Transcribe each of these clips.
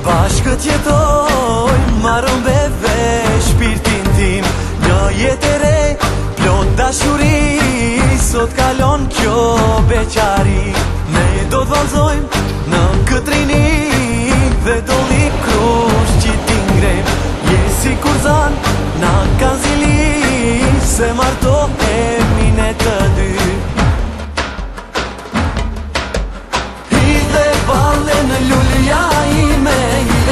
Bashkët jetoj, marrëm beve shpirtin tim. Një jetë e re, plot dashuri, sot kalon kjo beqari. Ne do t'vallzojmë në këtë rini, dhe do li krush që ti ngrem. Je si kur zan, na kanë zili, se martohemi ne të dy. Hidhe valle në lulja ime,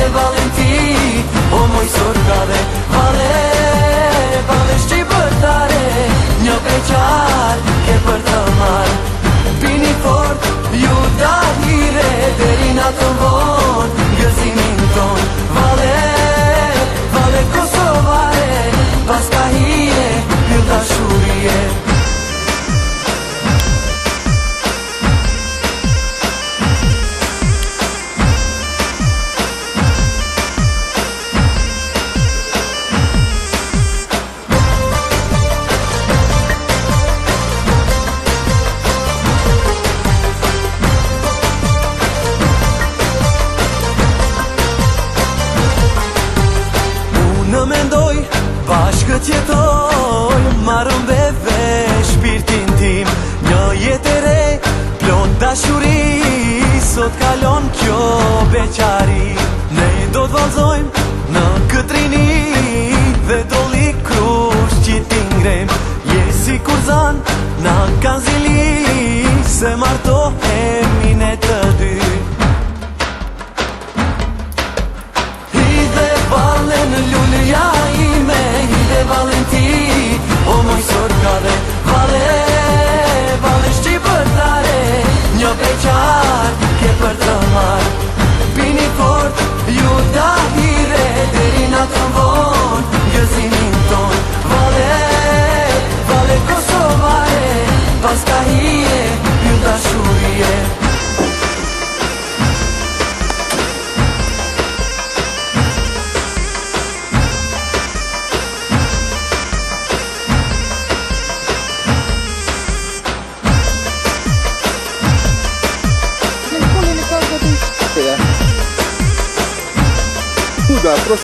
Valenti, o moj sorgave, vale shqipëtare, një beqar ke për të marë. Bini fort, ju dahire, deri na të vonë, gëzimin ton. Vale kosovare, pas ka hije, një dashurie. Në mendoj, bashkët jetoj, marrëm beve shpirtin tim. Një jetë e re, plot dashuri, sot kalon kjo beqari. Ne do t'vallzojmë në këtë rini, dhe do li krush që ti ngrem. Je si kur zan, na kanë zili, se martohemi ne të dy. Në lulja ime, hide Valenti, o moj sorgave, vale shqipëtare, një beqar ke për të marë.